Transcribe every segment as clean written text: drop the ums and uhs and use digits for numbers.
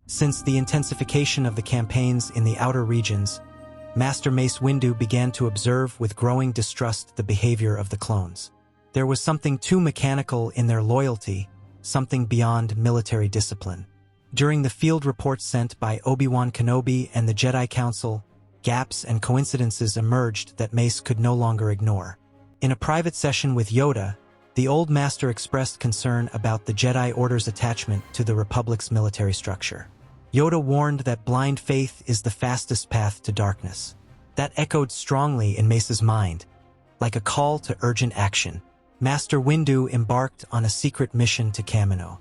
Since the intensification of the campaigns in the outer regions, Master Mace Windu began to observe with growing distrust the behavior of the clones. There was something too mechanical in their loyalty, something beyond military discipline. During the field reports sent by Obi-Wan Kenobi and the Jedi Council, gaps and coincidences emerged that Mace could no longer ignore. In a private session with Yoda, the old master expressed concern about the Jedi Order's attachment to the Republic's military structure. Yoda warned that blind faith is the fastest path to darkness. That echoed strongly in Mace's mind, like a call to urgent action. Master Windu embarked on a secret mission to Kamino.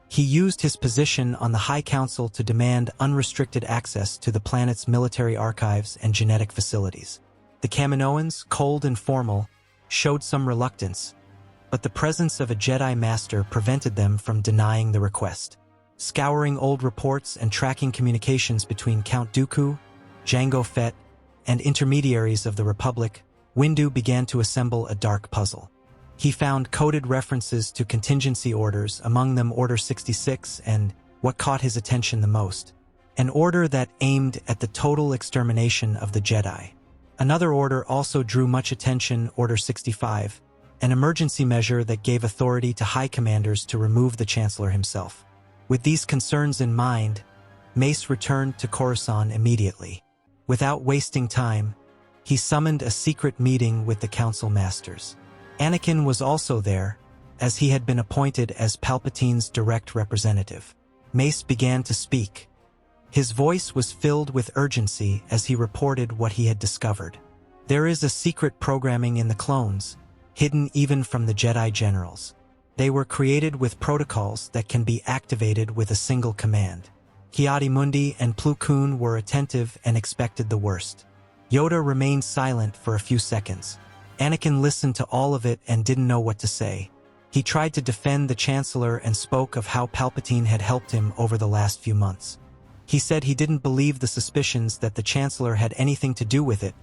He used his position on the High Council to demand unrestricted access to the planet's military archives and genetic facilities. The Kaminoans, cold and formal, showed some reluctance, but the presence of a Jedi Master prevented them from denying the request. Scouring old reports and tracking communications between Count Dooku, Jango Fett, and intermediaries of the Republic, Windu began to assemble a dark puzzle. He found coded references to contingency orders, among them Order 66 and, what caught his attention the most, an order that aimed at the total extermination of the Jedi. Another order also drew much attention, Order 65, an emergency measure that gave authority to high commanders to remove the Chancellor himself. With these concerns in mind, Mace returned to Coruscant immediately. Without wasting time, he summoned a secret meeting with the Council Masters. Anakin was also there, as he had been appointed as Palpatine's direct representative. Mace began to speak. His voice was filled with urgency as he reported what he had discovered. There is a secret programming in the clones, hidden even from the Jedi generals. They were created with protocols that can be activated with a single command. Ki-Adi-Mundi and Plo Koon were attentive and expected the worst. Yoda remained silent for a few seconds. Anakin listened to all of it and didn't know what to say. He tried to defend the Chancellor and spoke of how Palpatine had helped him over the last few months. He said he didn't believe the suspicions that the Chancellor had anything to do with it,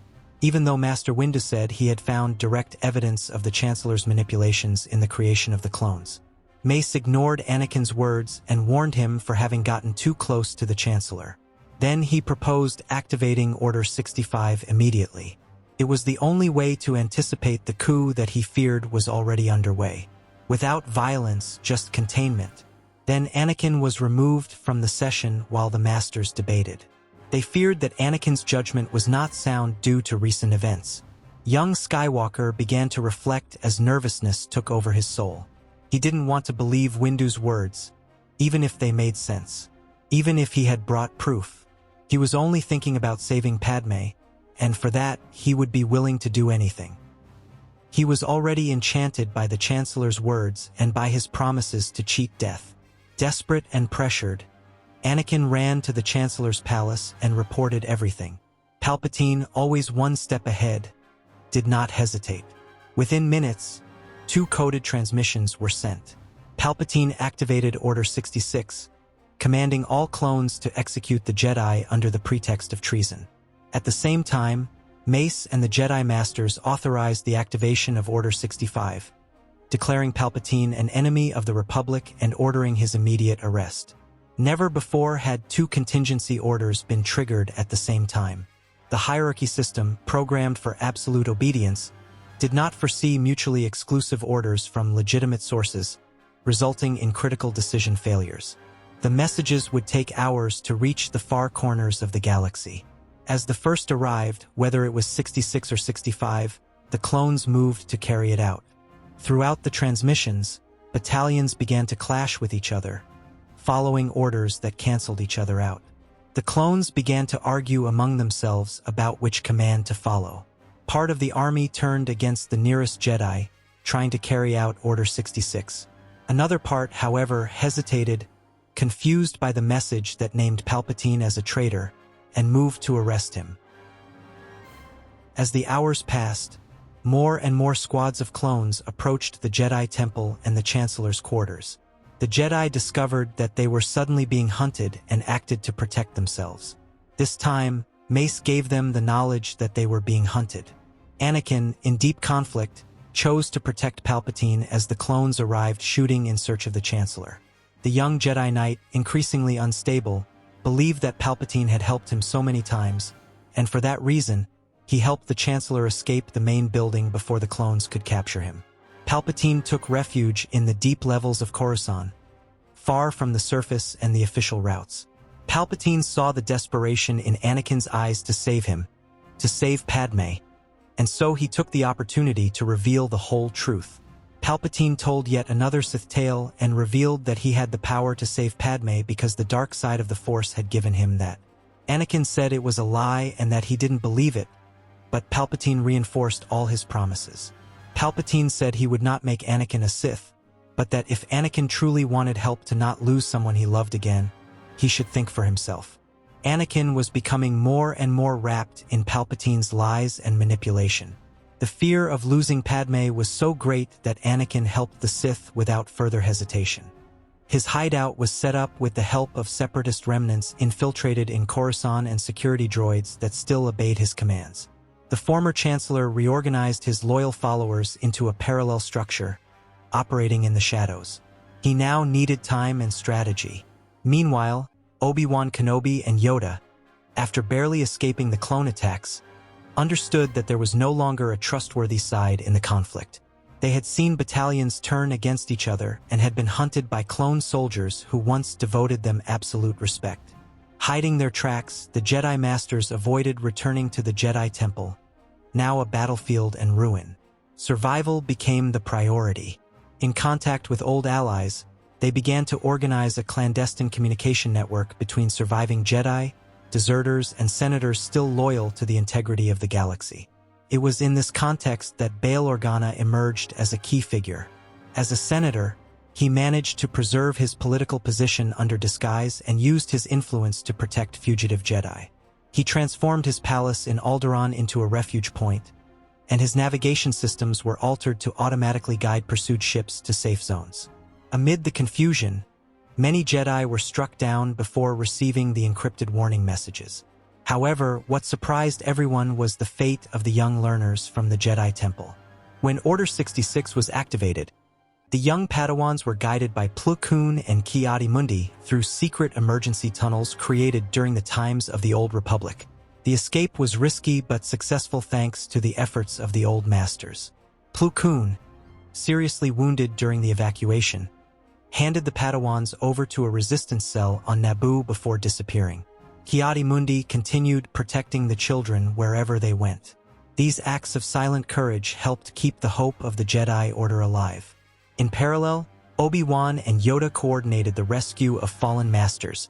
even though Master Windu said he had found direct evidence of the Chancellor's manipulations in the creation of the clones. Mace ignored Anakin's words and warned him for having gotten too close to the Chancellor. Then he proposed activating Order 65 immediately. It was the only way to anticipate the coup that he feared was already underway. Without violence, just containment. Then Anakin was removed from the session while the Masters debated. They feared that Anakin's judgment was not sound due to recent events. Young Skywalker began to reflect as nervousness took over his soul. He didn't want to believe Windu's words, even if they made sense. Even if he had brought proof. He was only thinking about saving Padme, and for that, he would be willing to do anything. He was already enchanted by the Chancellor's words and by his promises to cheat death. Desperate and pressured, Anakin ran to the Chancellor's palace and reported everything. Palpatine, always one step ahead, did not hesitate. Within minutes, 2 coded transmissions were sent. Palpatine activated Order 66, commanding all clones to execute the Jedi under the pretext of treason. At the same time, Mace and the Jedi Masters authorized the activation of Order 65, declaring Palpatine an enemy of the Republic and ordering his immediate arrest. Never before had 2 contingency orders been triggered at the same time. The hierarchy system, programmed for absolute obedience, did not foresee mutually exclusive orders from legitimate sources, resulting in critical decision failures. The messages would take hours to reach the far corners of the galaxy. As the first arrived, whether it was 66 or 65, the clones moved to carry it out. Throughout the transmissions, battalions began to clash with each other, following orders that canceled each other out. The clones began to argue among themselves about which command to follow. Part of the army turned against the nearest Jedi, trying to carry out Order 66. Another part, however, hesitated, confused by the message that named Palpatine as a traitor, and moved to arrest him. As the hours passed, more and more squads of clones approached the Jedi Temple and the Chancellor's quarters. The Jedi discovered that they were suddenly being hunted and acted to protect themselves. This time, Mace gave them the knowledge that they were being hunted. Anakin, in deep conflict, chose to protect Palpatine as the clones arrived shooting in search of the Chancellor. The young Jedi Knight, increasingly unstable, believed that Palpatine had helped him so many times, and for that reason, he helped the Chancellor escape the main building before the clones could capture him. Palpatine took refuge in the deep levels of Coruscant, far from the surface and the official routes. Palpatine saw the desperation in Anakin's eyes to save him, to save Padme, and so he took the opportunity to reveal the whole truth. Palpatine told yet another Sith tale and revealed that he had the power to save Padme because the dark side of the Force had given him that. Anakin said it was a lie and that he didn't believe it, but Palpatine reinforced all his promises. Palpatine said he would not make Anakin a Sith, but that if Anakin truly wanted help to not lose someone he loved again, he should think for himself. Anakin was becoming more and more wrapped in Palpatine's lies and manipulation. The fear of losing Padme was so great that Anakin helped the Sith without further hesitation. His hideout was set up with the help of separatist remnants infiltrated in Coruscant and security droids that still obeyed his commands. The former Chancellor reorganized his loyal followers into a parallel structure, operating in the shadows. He now needed time and strategy. Meanwhile, Obi-Wan Kenobi and Yoda, after barely escaping the clone attacks, understood that there was no longer a trustworthy side in the conflict. They had seen battalions turn against each other and had been hunted by clone soldiers who once devoted them absolute respect. Hiding their tracks, the Jedi Masters avoided returning to the Jedi Temple, now a battlefield and ruin. Survival became the priority. In contact with old allies, they began to organize a clandestine communication network between surviving Jedi, deserters, and senators still loyal to the integrity of the galaxy. It was in this context that Bail Organa emerged as a key figure. As a senator, he managed to preserve his political position under disguise and used his influence to protect fugitive Jedi. He transformed his palace in Alderaan into a refuge point, and his navigation systems were altered to automatically guide pursued ships to safe zones. Amid the confusion, many Jedi were struck down before receiving the encrypted warning messages. However, what surprised everyone was the fate of the young learners from the Jedi Temple. When Order 66 was activated, the young Padawans were guided by Plo Koon and Ki-Adi-Mundi through secret emergency tunnels created during the times of the Old Republic. The escape was risky but successful thanks to the efforts of the Old Masters. Plo Koon, seriously wounded during the evacuation, handed the Padawans over to a resistance cell on Naboo before disappearing. Ki-Adi-Mundi continued protecting the children wherever they went. These acts of silent courage helped keep the hope of the Jedi Order alive. In parallel, Obi-Wan and Yoda coordinated the rescue of fallen masters,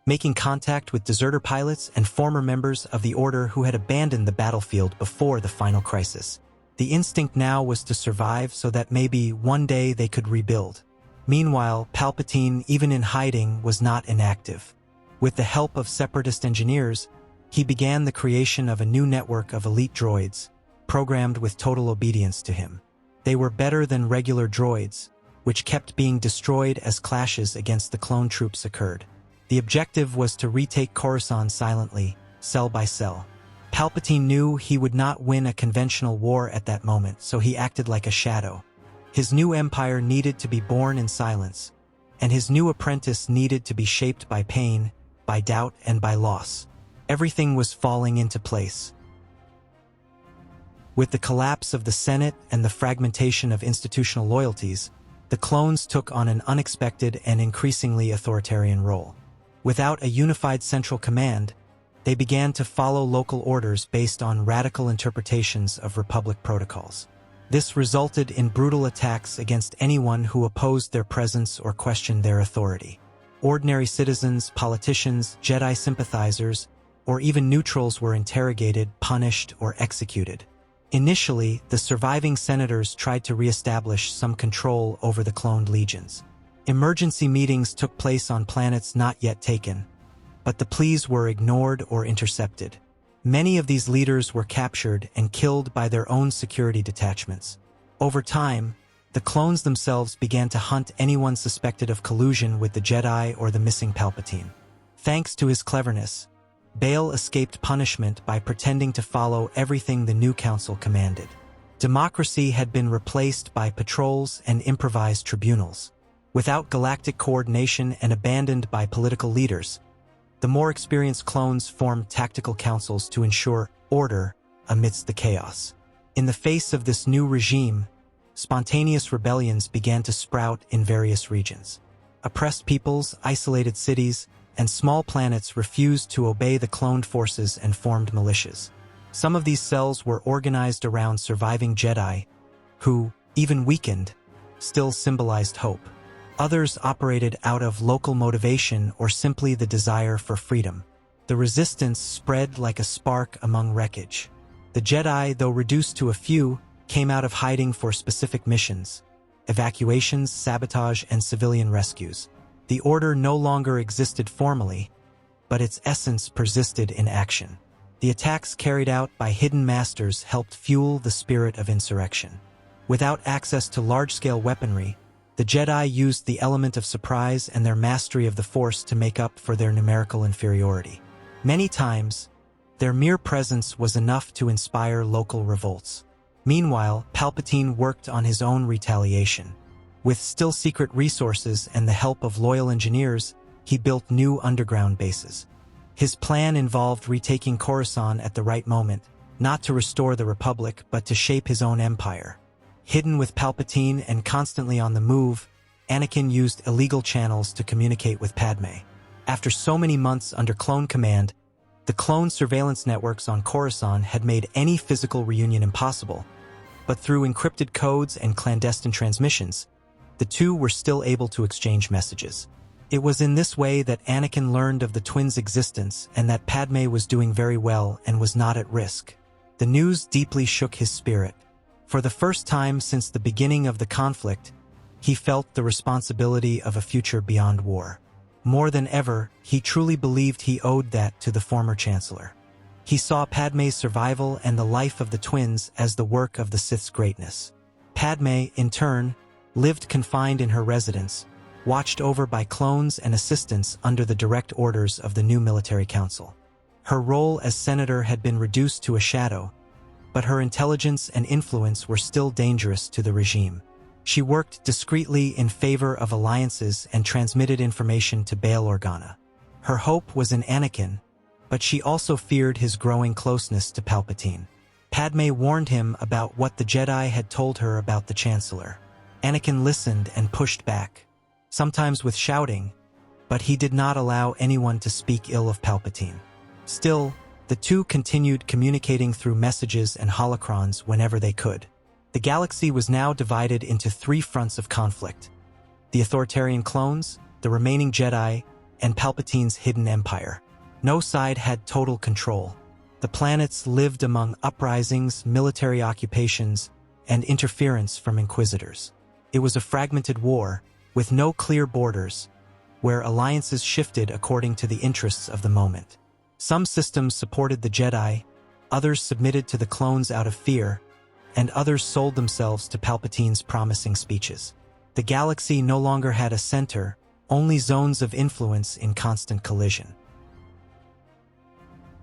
making contact with deserter pilots and former members of the Order who had abandoned the battlefield before the final crisis. The instinct now was to survive so that maybe one day they could rebuild. Meanwhile, Palpatine, even in hiding, was not inactive. With the help of separatist engineers, he began the creation of a new network of elite droids, programmed with total obedience to him. They were better than regular droids, which kept being destroyed as clashes against the clone troops occurred. The objective was to retake Coruscant silently, cell by cell. Palpatine knew he would not win a conventional war at that moment, so he acted like a shadow. His new empire needed to be born in silence, and his new apprentice needed to be shaped by pain, by doubt, and by loss. Everything was falling into place. With the collapse of the Senate and the fragmentation of institutional loyalties, the clones took on an unexpected and increasingly authoritarian role. Without a unified central command, they began to follow local orders based on radical interpretations of Republic protocols. This resulted in brutal attacks against anyone who opposed their presence or questioned their authority. Ordinary citizens, politicians, Jedi sympathizers, or even neutrals were interrogated, punished, or executed. Initially, the surviving senators tried to re-establish some control over the cloned legions. Emergency meetings took place on planets not yet taken, but the pleas were ignored or intercepted. Many of these leaders were captured and killed by their own security detachments. Over time, the clones themselves began to hunt anyone suspected of collusion with the Jedi or the missing Palpatine. Thanks to his cleverness, Bail escaped punishment by pretending to follow everything the new council commanded. Democracy had been replaced by patrols and improvised tribunals. Without galactic coordination and abandoned by political leaders, The more experienced clones formed tactical councils to ensure order amidst the chaos. In the face of this new regime, spontaneous rebellions began to sprout in various regions. Oppressed peoples, isolated cities, and small planets refused to obey the cloned forces and formed militias. Some of these cells were organized around surviving Jedi, who, even weakened, still symbolized hope. Others operated out of local motivation or simply the desire for freedom. The resistance spread like a spark among wreckage. The Jedi, though reduced to a few, came out of hiding for specific missions: evacuations, sabotage, and civilian rescues. The Order no longer existed formally, but its essence persisted in action. The attacks carried out by hidden masters helped fuel the spirit of insurrection. Without access to large-scale weaponry, the Jedi used the element of surprise and their mastery of the Force to make up for their numerical inferiority. Many times, their mere presence was enough to inspire local revolts. Meanwhile, Palpatine worked on his own retaliation. With still-secret resources and the help of loyal engineers, he built new underground bases. His plan involved retaking Coruscant at the right moment, not to restore the Republic but to shape his own empire. Hidden with Palpatine and constantly on the move, Anakin used illegal channels to communicate with Padme. After so many months under clone command, the clone surveillance networks on Coruscant had made any physical reunion impossible, but through encrypted codes and clandestine transmissions, the two were still able to exchange messages. It was in this way that Anakin learned of the twins' existence and that Padme was doing very well and was not at risk. The news deeply shook his spirit. For the first time since the beginning of the conflict, he felt the responsibility of a future beyond war. More than ever, he truly believed he owed that to the former Chancellor. He saw Padme's survival and the life of the twins as the work of the Sith's greatness. Padme, in turn, lived confined in her residence, watched over by clones and assistants under the direct orders of the new military council. Her role as senator had been reduced to a shadow, but her intelligence and influence were still dangerous to the regime. She worked discreetly in favor of alliances and transmitted information to Bail Organa. Her hope was in Anakin, but she also feared his growing closeness to Palpatine. Padme warned him about what the Jedi had told her about the Chancellor. Anakin listened and pushed back, sometimes with shouting, but he did not allow anyone to speak ill of Palpatine. Still, the two continued communicating through messages and holocrons whenever they could. The galaxy was now divided into three fronts of conflict: the authoritarian clones, the remaining Jedi, and Palpatine's hidden empire. No side had total control. The planets lived among uprisings, military occupations, and interference from inquisitors. It was a fragmented war, with no clear borders, where alliances shifted according to the interests of the moment. Some systems supported the Jedi, others submitted to the clones out of fear, and others sold themselves to Palpatine's promising speeches. The galaxy no longer had a center, only zones of influence in constant collision.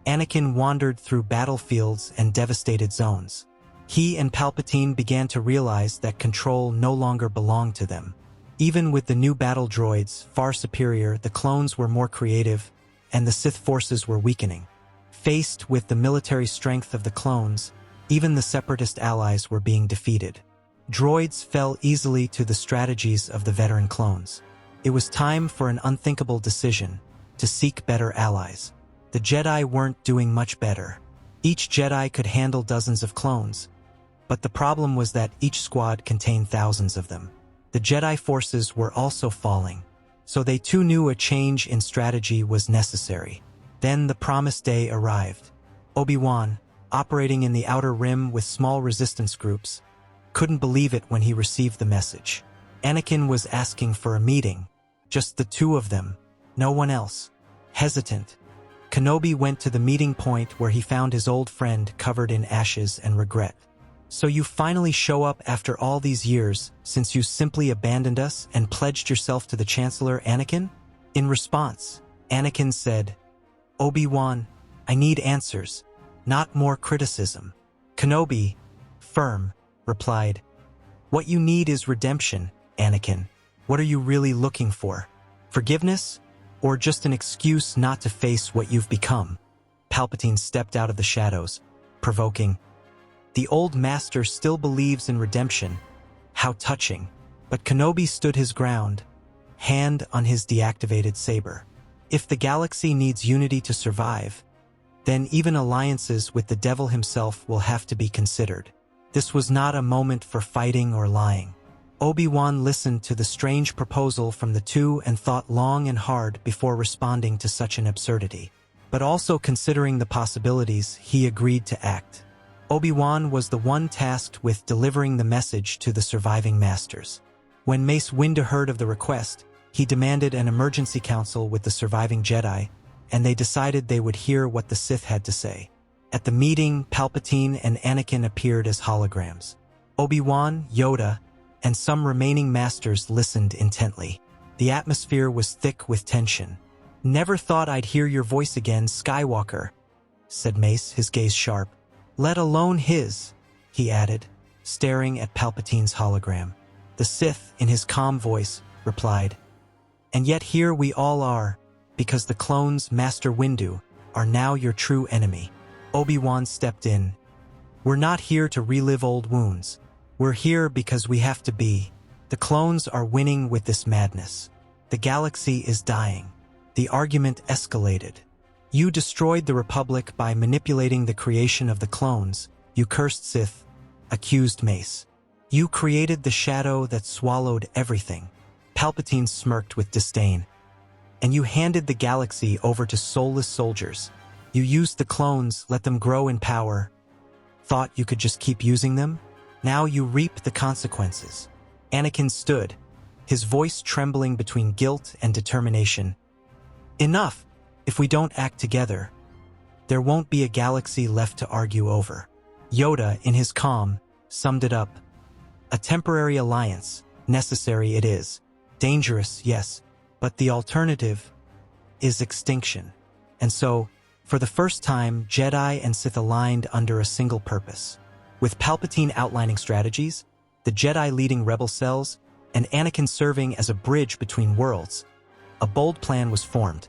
Anakin wandered through battlefields and devastated zones. He and Palpatine began to realize that control no longer belonged to them. Even with the new battle droids, far superior, the clones were more creative, and the Sith forces were weakening. Faced with the military strength of the clones, even the separatist allies were being defeated. Droids fell easily to the strategies of the veteran clones. It was time for an unthinkable decision: to seek better allies. The Jedi weren't doing much better. Each Jedi could handle dozens of clones, but the problem was that each squad contained thousands of them. The Jedi forces were also falling, so they too knew a change in strategy was necessary. Then the promised day arrived. Obi-Wan, operating in the Outer Rim with small resistance groups, couldn't believe it when he received the message. Anakin was asking for a meeting, just the two of them, no one else. Hesitant, Kenobi went to the meeting point where he found his old friend covered in ashes and regret. "So you finally show up after all these years, since you simply abandoned us and pledged yourself to the Chancellor, Anakin?" In response, Anakin said, "Obi-Wan, I need answers, not more criticism." Kenobi, firm, replied, "What you need is redemption, Anakin. What are you really looking for? Forgiveness? or just an excuse not to face what you've become? Palpatine stepped out of the shadows, provoking. The old master still believes in redemption. How touching. But Kenobi stood his ground, hand on his deactivated saber. If the galaxy needs unity to survive, then even alliances with the devil himself will have to be considered. This was not a moment for fighting or lying. Obi-Wan listened to the strange proposal from the two and thought long and hard before responding to such an absurdity. But also considering the possibilities, he agreed to act. Obi-Wan was the one tasked with delivering the message to the surviving masters. When Mace Windu heard of the request, he demanded an emergency council with the surviving Jedi, and they decided they would hear what the Sith had to say. At the meeting, Palpatine and Anakin appeared as holograms. Obi-Wan, Yoda, and some remaining masters listened intently. The atmosphere was thick with tension. "Never thought I'd hear your voice again, Skywalker," said Mace, his gaze sharp. "Let alone his," he added, staring at Palpatine's hologram. The Sith, in his calm voice, replied, "And yet here we all are, because the clones, Master Windu, are now your true enemy." Obi-Wan stepped in. "We're not here to relive old wounds. We're here because we have to be. The clones are winning with this madness. The galaxy is dying." The argument escalated. "You destroyed the Republic by manipulating the creation of the clones, you cursed Sith," accused Mace. "You created the shadow that swallowed everything." Palpatine smirked with disdain. "And you handed the galaxy over to soulless soldiers. You used the clones, let them grow in power. Thought you could just keep using them? Now you reap the consequences." Anakin stood, his voice trembling between guilt and determination. "Enough! If we don't act together, there won't be a galaxy left to argue over." Yoda, in his calm, summed it up. "A temporary alliance, necessary it is. Dangerous, yes, but the alternative is extinction." And so, for the first time, Jedi and Sith aligned under a single purpose. With Palpatine outlining strategies, the Jedi leading rebel cells, and Anakin serving as a bridge between worlds, a bold plan was formed.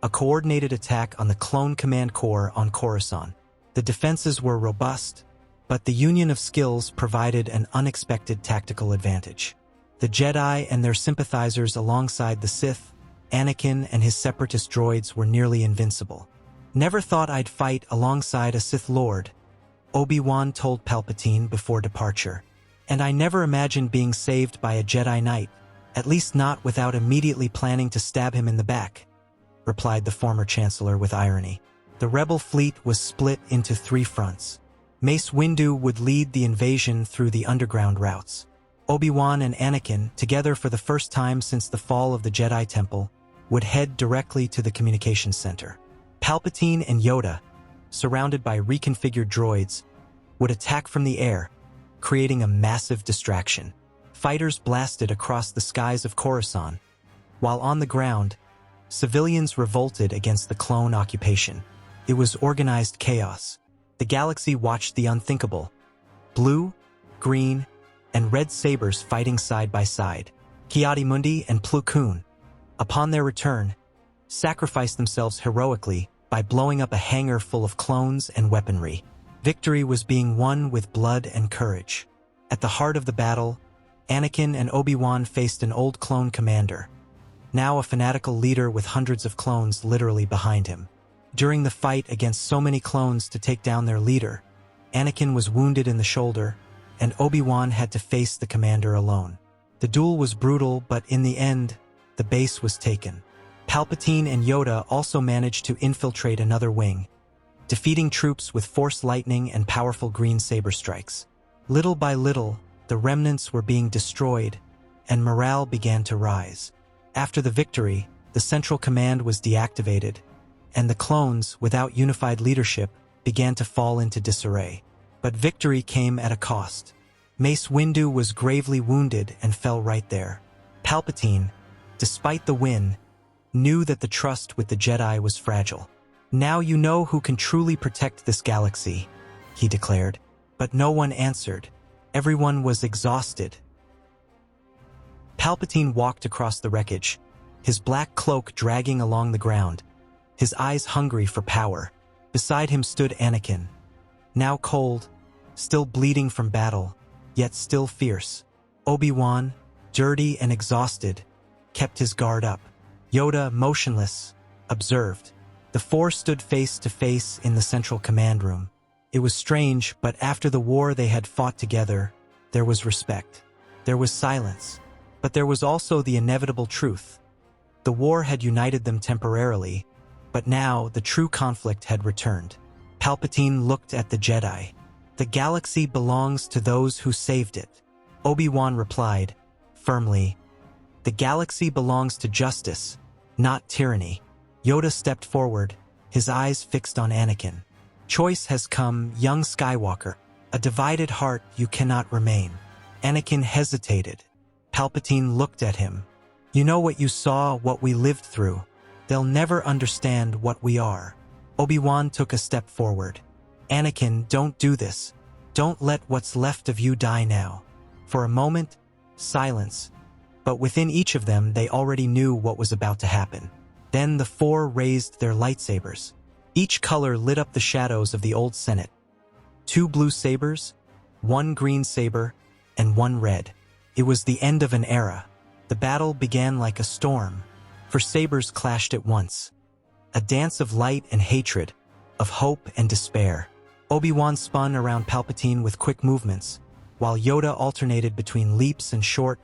A coordinated attack on the Clone Command Corps on Coruscant. The defenses were robust, but the union of skills provided an unexpected tactical advantage. The Jedi and their sympathizers alongside the Sith, Anakin and his separatist droids were nearly invincible. "Never thought I'd fight alongside a Sith Lord," Obi-Wan told Palpatine before departure. "And I never imagined being saved by a Jedi Knight, at least not without immediately planning to stab him in the back," replied the former Chancellor with irony. The rebel fleet was split into 3 fronts. Mace Windu would lead the invasion through the underground routes. Obi-Wan and Anakin, together for the first time since the fall of the Jedi Temple, would head directly to the communications center. Palpatine and Yoda, surrounded by reconfigured droids, would attack from the air, creating a massive distraction. Fighters blasted across the skies of Coruscant, while on the ground, civilians revolted against the clone occupation. It was organized chaos. The galaxy watched the unthinkable. Blue, green, and red sabers fighting side by side. Ki-Adi-Mundi and Plo Koon, upon their return, sacrificed themselves heroically by blowing up a hangar full of clones and weaponry. Victory was being won with blood and courage. At the heart of the battle, Anakin and Obi-Wan faced an old clone commander, now a fanatical leader with hundreds of clones literally behind him. During the fight against so many clones to take down their leader, Anakin was wounded in the shoulder, and Obi-Wan had to face the commander alone. The duel was brutal, but in the end, the base was taken. Palpatine and Yoda also managed to infiltrate another wing, defeating troops with Force lightning and powerful green saber strikes. Little by little, the remnants were being destroyed, and morale began to rise. After the victory, the Central Command was deactivated, and the clones, without unified leadership, began to fall into disarray. But victory came at a cost. Mace Windu was gravely wounded and fell right there. Palpatine, despite the win, knew that the trust with the Jedi was fragile. "Now you know who can truly protect this galaxy," he declared. But no one answered. Everyone was exhausted. Palpatine walked across the wreckage, his black cloak dragging along the ground, his eyes hungry for power. Beside him stood Anakin, now cold, still bleeding from battle, yet still fierce. Obi-Wan, dirty and exhausted, kept his guard up. Yoda, motionless, observed. The four stood face to face in the central command room. It was strange, but after the war they had fought together, there was respect. There was silence. But there was also the inevitable truth. The war had united them temporarily, but now the true conflict had returned. Palpatine looked at the Jedi. The galaxy belongs to those who saved it. Obi-Wan replied, firmly, the galaxy belongs to justice, not tyranny. Yoda stepped forward, his eyes fixed on Anakin. Choice has come, young Skywalker. A divided heart you cannot remain. Anakin hesitated. Palpatine looked at him. You know what you saw, what we lived through. They'll never understand what we are. Obi-Wan took a step forward. Anakin, don't do this. Don't let what's left of you die now. For a moment, silence. But within each of them, they already knew what was about to happen. Then the four raised their lightsabers. Each color lit up the shadows of the old Senate. 2 blue sabers, 1 green saber, and 1 red. It was the end of an era. The battle began like a storm, for sabers clashed at once. A dance of light and hatred, of hope and despair. Obi-Wan spun around Palpatine with quick movements, while Yoda alternated between leaps and short,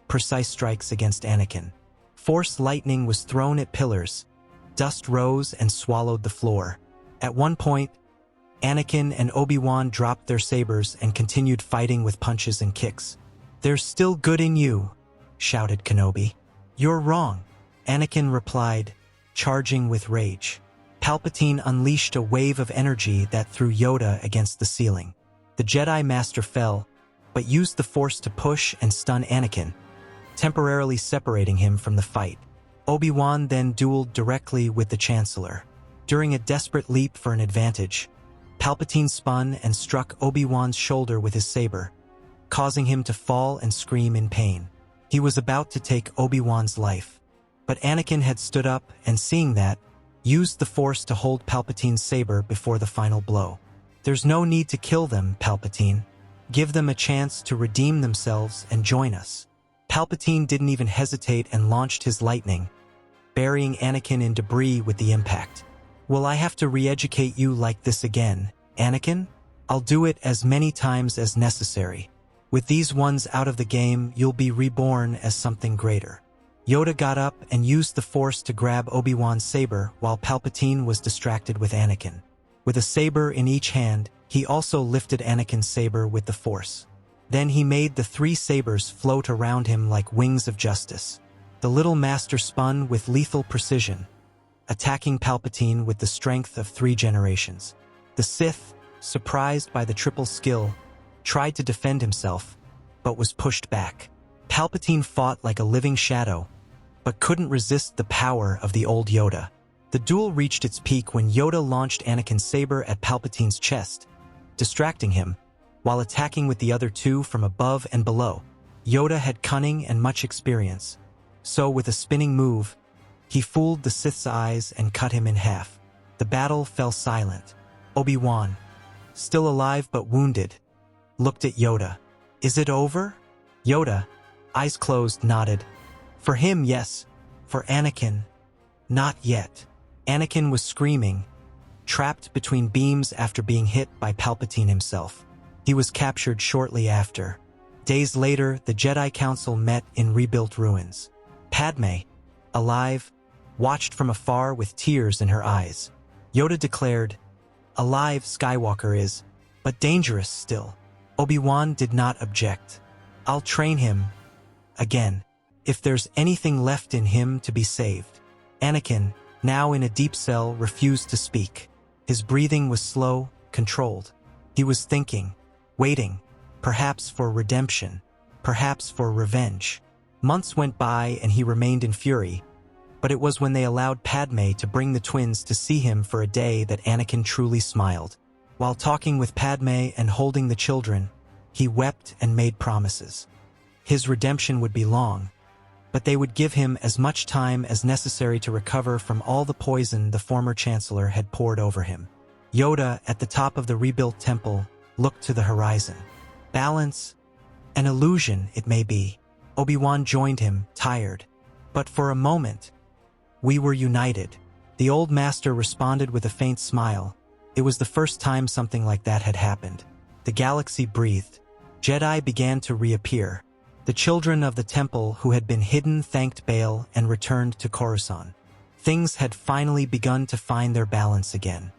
precise strikes against Anakin. Force lightning was thrown at pillars. Dust rose and swallowed the floor. At one point, Anakin and Obi-Wan dropped their sabers and continued fighting with punches and kicks. There's still good in you, shouted Kenobi. You're wrong, Anakin replied, charging with rage. Palpatine unleashed a wave of energy that threw Yoda against the ceiling. The Jedi Master fell, but used the Force to push and stun Anakin, temporarily separating him from the fight. Obi-Wan then dueled directly with the Chancellor. During a desperate leap for an advantage, Palpatine spun and struck Obi-Wan's shoulder with his saber, causing him to fall and scream in pain. He was about to take Obi-Wan's life, but Anakin had stood up and, seeing that, used the Force to hold Palpatine's saber before the final blow. There's no need to kill them, Palpatine. Give them a chance to redeem themselves and join us. Palpatine didn't even hesitate and launched his lightning, burying Anakin in debris with the impact. Will I have to re-educate you like this again, Anakin? I'll do it as many times as necessary. With these ones out of the game, you'll be reborn as something greater. Yoda got up and used the Force to grab Obi-Wan's saber while Palpatine was distracted with Anakin. With a saber in each hand, he also lifted Anakin's saber with the Force. Then he made the 3 sabers float around him like wings of justice. The little master spun with lethal precision, attacking Palpatine with the strength of 3 generations. The Sith, surprised by the triple skill, tried to defend himself, but was pushed back. Palpatine fought like a living shadow, but couldn't resist the power of the old Yoda. The duel reached its peak when Yoda launched Anakin's saber at Palpatine's chest, distracting him, while attacking with the other 2 from above and below. Yoda had cunning and much experience, so with a spinning move, he fooled the Sith's eyes and cut him in half. The battle fell silent. Obi-Wan, still alive but wounded, looked at Yoda. Is it over? Yoda, eyes closed, nodded. For him, yes. For Anakin, not yet. Anakin was screaming, trapped between beams after being hit by Palpatine himself. He was captured shortly after. Days later, the Jedi Council met in rebuilt ruins. Padme, alive, watched from afar with tears in her eyes. Yoda declared, alive Skywalker is, but dangerous still. Obi-Wan did not object. I'll train him again, if there's anything left in him to be saved. Anakin, now in a deep cell, refused to speak. His breathing was slow, controlled. He was thinking, waiting, perhaps for redemption, perhaps for revenge. Months went by and he remained in fury, but it was when they allowed Padme to bring the twins to see him for a day that Anakin truly smiled. While talking with Padme and holding the children, he wept and made promises. His redemption would be long, but they would give him as much time as necessary to recover from all the poison the former Chancellor had poured over him. Yoda, at the top of the rebuilt temple, looked to the horizon. Balance? An illusion, it may be. Obi-Wan joined him, tired. But for a moment, we were united. The old master responded with a faint smile. It was the first time something like that had happened. The galaxy breathed. Jedi began to reappear. The children of the temple who had been hidden thanked Bail and returned to Coruscant. Things had finally begun to find their balance again.